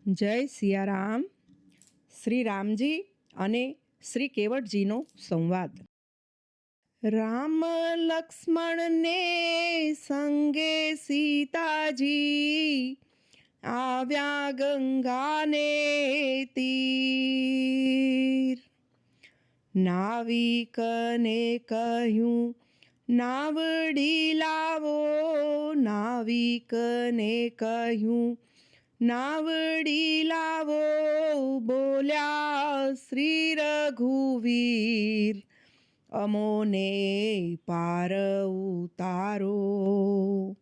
જય સિયારામ. શ્રી રામજી અને શ્રી કેવટજીનો સંવાદ. રામ લક્ષ્મણને સંગે સીતાજી આવ્યા ગંગાને તીર. નાવિકને કહ્યું નાવડી લાવો, નાવિકને કહ્યું નાવડી લાવો. બોલ્યા શ્રી રઘુવીર, અમોને પાર ઉતારો.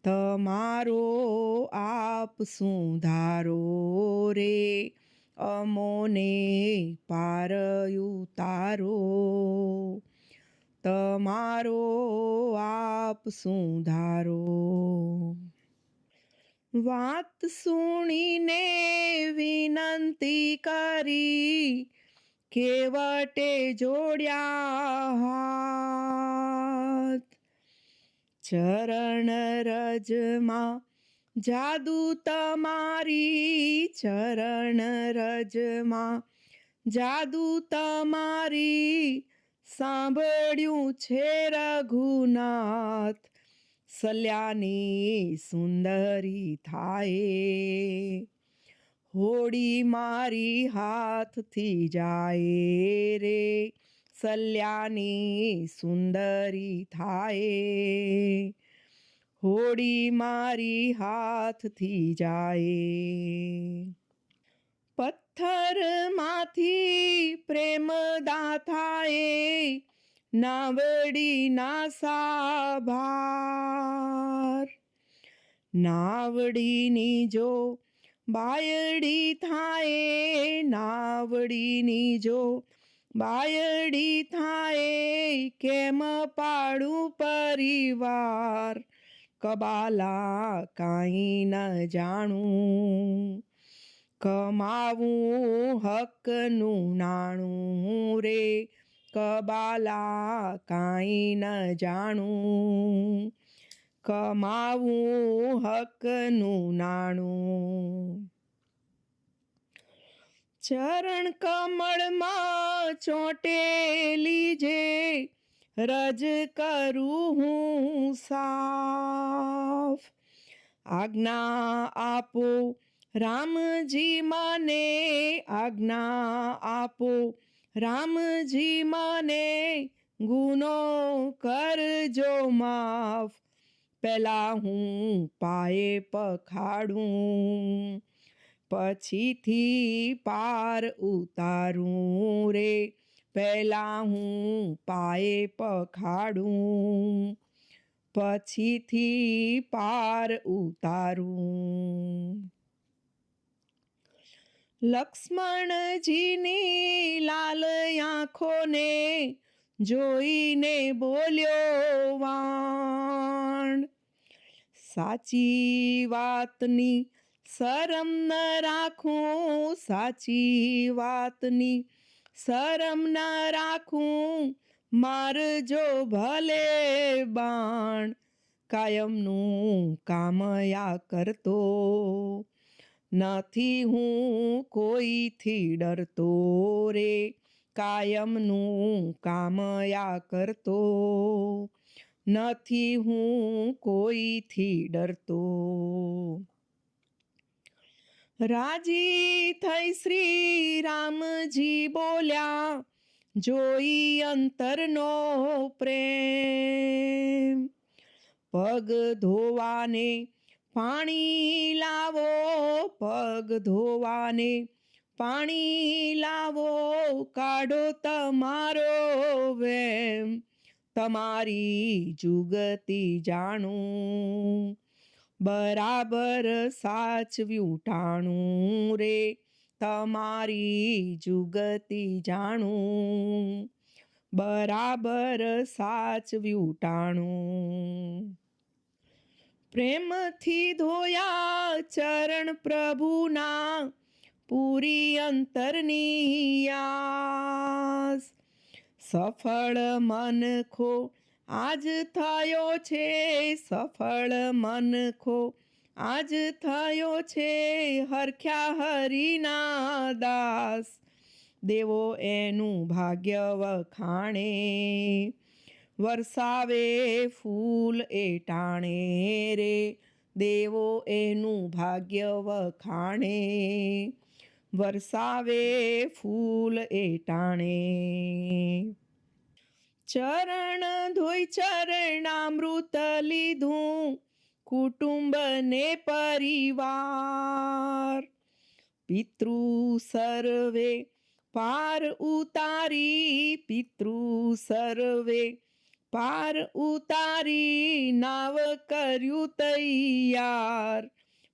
તમારો આપ સુધારો રે, અમોને પાર ઉતારો. તમારો આપ સુધારો. વાત સુણીને વિનંતી કરી, કેવટે જોડ્યા હાથ. ચરણ રજમાં જાદુ તમારી, ચરણ રજમાં જાદુ તમારી. સાંભળ્યું છે રઘુનાથ, સલ્યાની સુંદરી થાય. હોડી મારી હાથથી જાય રે, સલ્યાની સુંદરી થાય. હોડી મારી હાથથી જાય. પથ્થરમાંથી પ્રેમ દાથાએ નાવડીના સાભાર. નાવડીની જો બાયડી થાય, નાવડીની જો બાયડી થાય. કેમ પાડું પરિવાર, કબાલા કાંઈ ન જાણું. કમાવું હકનું નાણું રે, કબાલા કાંઈ ન જાણું. કમાવું હકનું નાણું. ચરણ કમળમાં ચોંટેલી જે, રજ કરું હું સાફ. આજ્ઞા આપો રામજી મને, આજ્ઞા આપો રામજી મને. ગુનો કરજો માફ, પહેલાં હું પાયે પખાડું. પછીથી પાર ઉતારું રે, પહેલાં હું પાયે પખાડું. પછીથી પાર ઉતારું. લક્ષ્મણજીની લાલ આંખોને જોઈને બોલ્યો વાણ. સાચી વાતની શરમ ન રાખું, સાચી વાતની શરમ ન રાખું. મારજો ભલે બાણ, કાયમનું કામ આ કરતો. નથી હું કોઈથી ડરતો રે, કાયમનું કામ આ કરતો. નથી હું કોઈથી ડરતો. રાજી થઈ શ્રી રામજી બોલ્યા, જોઈ અંતરનો પ્રેમ. પગ ધોવાને પાણી લાવો, પગ ધોવાને પાણી લાવો. કાઢો તમારો વેમ, તમારી જુગતી જાણું. બરાબર સાચવ્યું ટાણું રે, તમારી જુગતી જાણું. બરાબર સાચવ્યું ટાણું. પ્રેમથી ધોયા ચરણ પ્રભુના, પૂરી અંતરની આસ. સફળ મનખો આજ થયો છે, સફળ મનખો આજ થયો છે હરખ્યા હરિના દાસ, દેવો એનું ભાગ્ય વખાણે, વરસાવે ફૂલ એ ટાણે રે, દેવો એનું ભાગ્ય વખાણે, વરસાવે ફૂલ એ ટાણે. ચરણ ધોઈ ચરણામૃત લીધું, કુટુંબ ને પરિવાર, પિતૃ સર્વે પાર ઉતારી, પિતૃ સર્વે પાર ઉતારી, નાવ કર્યું તૈયાર,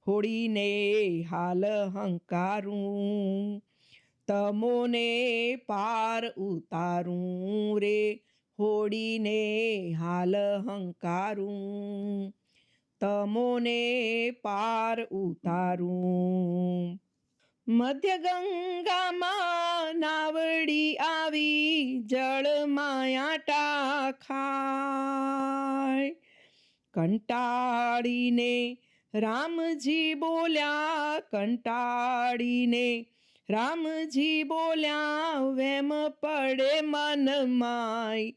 હોડીને હાલ હંકારું, તમોને પાર ઉતારું રે, હોડીને હાલ હંકારું, તમોને પાર ઉતારું. મધ્ય ગંગામાં નાવડી આવી, જળમાં આટા ખાય, કંટાળીને રામજી બોલ્યા, કંટાળીને રામજી બોલ્યા, વેમ પડે મન માય,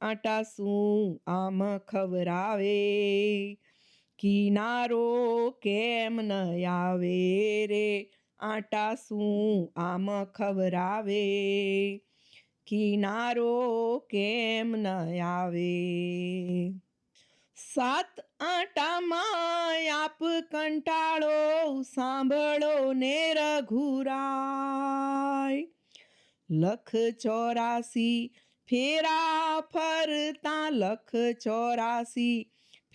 આટા શું આમ ખવરાવે, કિનારો કેમ ન આવે રે, આટા શું આમ ખવરાવે, કિનારો કેમ ન આવે. સાત આટામાં આપ કંટાળો, સાંભળો ને રઘુરાય, 184 ફેરા ફરતા, 184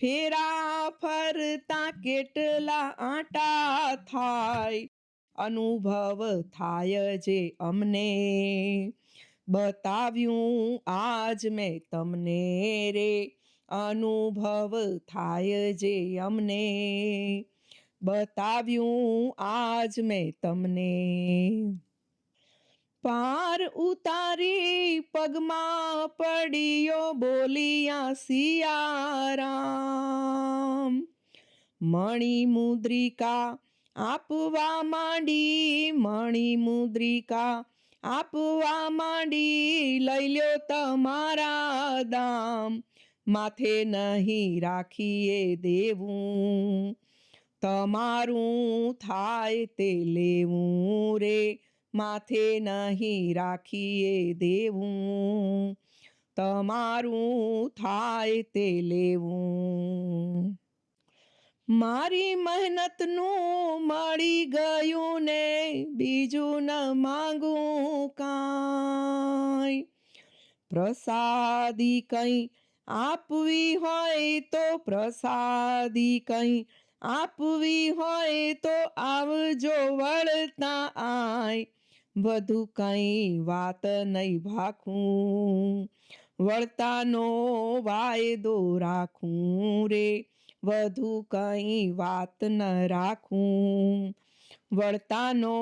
ફેરા ફરતા, કેટલા આટા થાય, અનુભવ થાય જે અમને, બતાવ્યું આજ મેં તમને રે, અનુભવ થાય જે અમને, બતાવ્યું આજ મેં તમને. પાર ઉતારી પગમાં પડિયો, બોલિયા સિયારામ, મણિ મુદ્રિકા આપવા માંડી, મણિ મુદ્રિકા આપવા માંડી, લઈ લ્યો તમારા દામ, માથે નહીં રાખીએ દેવું, તમારું થાય તે લેવું રે, માથે નહીં રાખીએ દેવું, તમારું થાય તે લેવું. મારી મહેનતનું મળી ગયું ને, બીજું ન માંગું કાંઈ, પ્રસાદી કંઈ આપવી હોય તો, પ્રસાદી કંઈ આપવી હોય તો, આવજો વળતા આય, વધુ કંઈ વાત નહીં ભાખું, વળતાનો વાયદો રાખું રે, વધુ કંઈ વાત ન રાખું, વળતાનો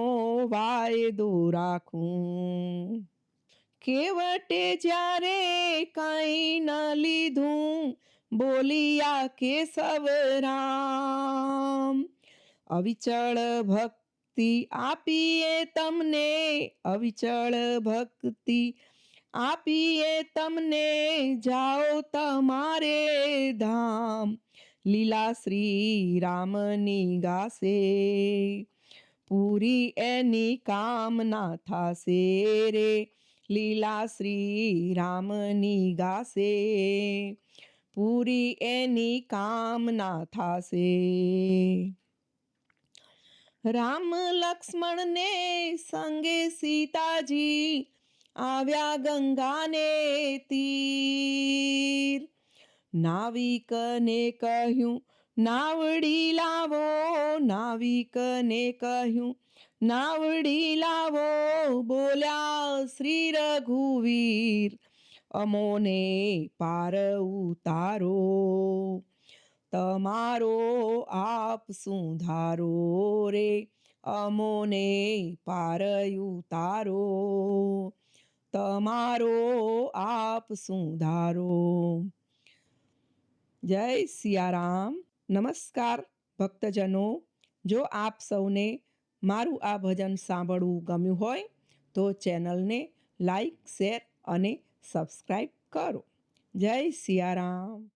વાયદો રાખું. કેવટે જ્યારે કંઈ ન લીધું, બોલિયા કેશવરામ, અવિચળ ભક્તિ આપીએ તમને, અવિચળ ભક્તિ આપીએ તમને, જાઓ તમારે ધામ, લીલા શ્રી રામની ગાશે, પૂરી એની કામના થાશે રે, લીલા શ્રી રામની ગાશે, પૂરી એની કામના થાશે. રામ લક્ષ્મણ ને સંગે સીતાજી આવ્યા ગંગાને તીર, નાવિકને કહ્યું નાવડી લાવો, નાવિકને કહ્યું નાવડી લાવો, બોલ્યા શ્રી રઘુવીર, અમોને પાર ઉતારો, તમારો આપ સુધારો રે, અમોને પાર ઉતારો, તમારો આપ સુધારો. જય સિયારામ. નમસ્કાર. ભક્તજનો, જો આપ સૌને મારું આ ભજન સાંભળવું ગમ્યું હોય તો ચેનલને લાઈક, શેર અને સબસ્ક્રાઈબ કરો. જય સિયારામ.